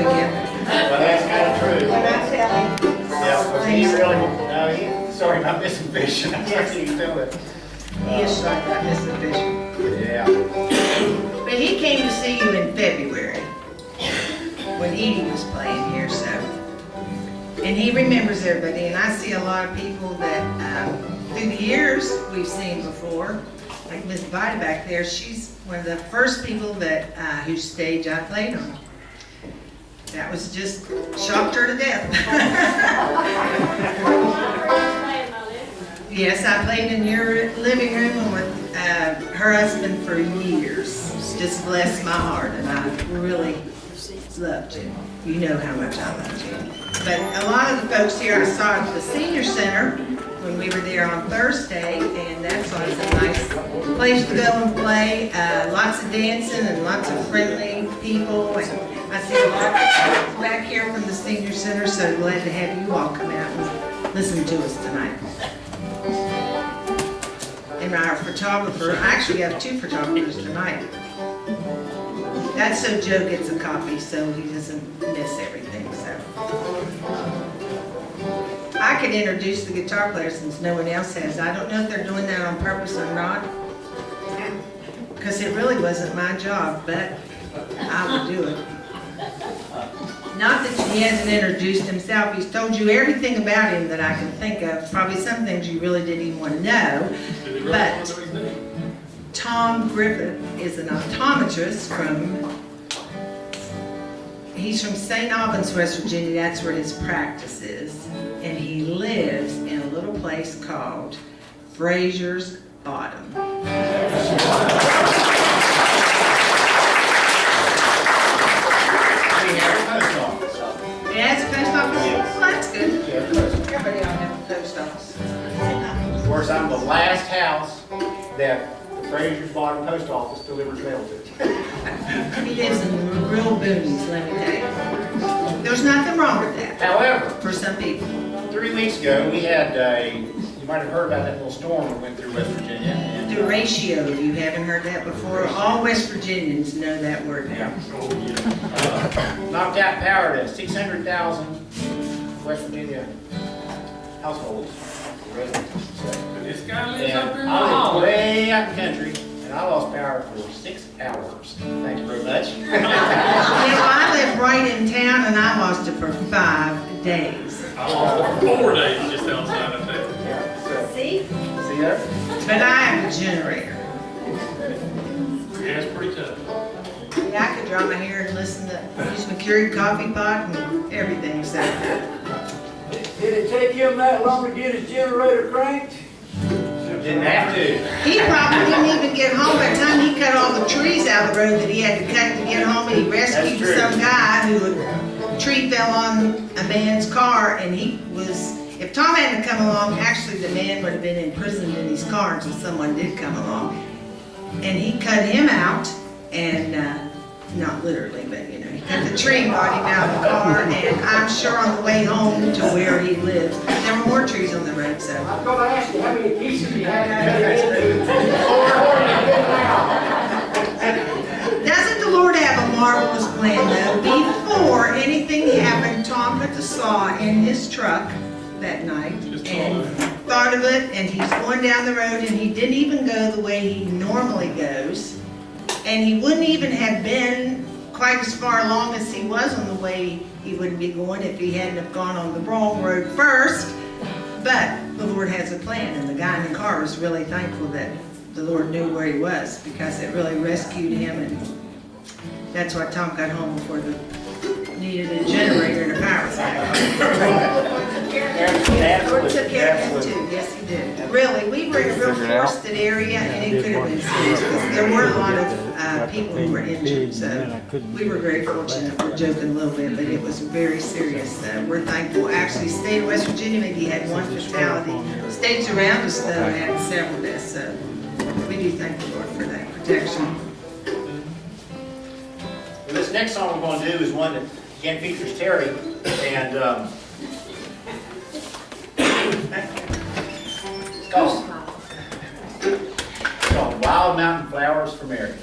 weekend. Well, that's kind of true. When I tell you. Yeah, because he really, no, he's sorry about missing fishing. That's what he's doing. He is sorry about missing fishing. Yeah. But he came to see you in February when Edie was playing here, so. And he remembers everybody, and I see a lot of people that through the years we've seen before. Like Miss Vida back there, she's one of the first people that whose stage I played on. That was just shocked her to death. Yes, I played in your living room with her husband for years. It's just blessed my heart, and I really loved you. You know how much I loved you. But a lot of the folks here I saw at the senior center when we were there on Thursday, and that's always a nice place to go and play. Lots of dancing and lots of friendly people. And I see a lot of people back here from the senior center, so glad to have you all come out and listen to us tonight. And our photographer, I actually have 2 photographers tonight. That's so Joe gets a copy so he doesn't miss everything, so. I could introduce the guitar player since no one else has. I don't know if they're doing that on purpose or not, because it really wasn't my job, but I would do it. Not that he hasn't introduced himself. He's told you everything about him that I can think of. Probably some things you really didn't even want to know. But Tom Griffith is an optometrist he's from St. Albans, West Virginia. That's where his practice is. And he lives in a little place called Fraser's Bottom. It has a post office? Well, that's good. Everybody ought to have a post office. Of course, I'm the last house that the Fraser's Bottom Post Office delivers mail to. He lives in the real boonies, let me tell you. There's nothing wrong with that However, for some people. 3 weeks ago, we had you might have heard about that little storm that went through West Virginia. And, The ratio, if you haven't heard that before, all West Virginians know that word now. knocked out power to 600,000 West Virginia households, residents. This guy lives And up there in the I live hall. way out in the country, and I lost power for 6 hours. Thanks very much. Yeah, well, I live right in town and I lost it for 5 days. I lost for 4 days just outside of town. See? See that? But I have a generator. Yeah, it's pretty tough. Yeah, I could dry my hair and listen to, use my Keurig coffee pot and everything, so. Did it take him that long to get his generator cranked? Didn't have to. He probably didn't even get home by the time he cut all the trees out of the road that he had to cut to get home. He rescued That's true. some guy who a tree fell on a man's car, and he was, if Tom hadn't come along, actually the man would have been imprisoned in his car until someone did come along. And he cut him out, and not literally, but you know, he cut the tree and got him out of the car, and I'm sure on the way home to where he lives, there were more trees on the road, so. I was gonna ask you how many pieces you had Doesn't the Lord have a marvelous plan though? Before anything happened, Tom put the saw in his truck that night and thought of it, and he's going down the road and he didn't even go the way he normally goes. And he wouldn't even have been quite as far along as he was on the way he would be going if he hadn't have gone on the wrong road first. But the Lord has a plan, and the guy in the car was really thankful that the Lord knew where he was, because it really rescued him, and that's why Tom got home before the needed a generator and a power cycle. Lord took care of him too, yes he did. Really, we were in a real forested area, and it could have been serious, because there were a lot of people who were injured, so we were very fortunate. We're joking a little bit, but it was very serious. We're thankful. Actually, state of West Virginia maybe had 1 fatality. States around us though had several deaths, so we do thank the Lord for that protection. Well, this next song we're going to do is one that again features Terry, and it's called Wild Mountain Flowers for Mary.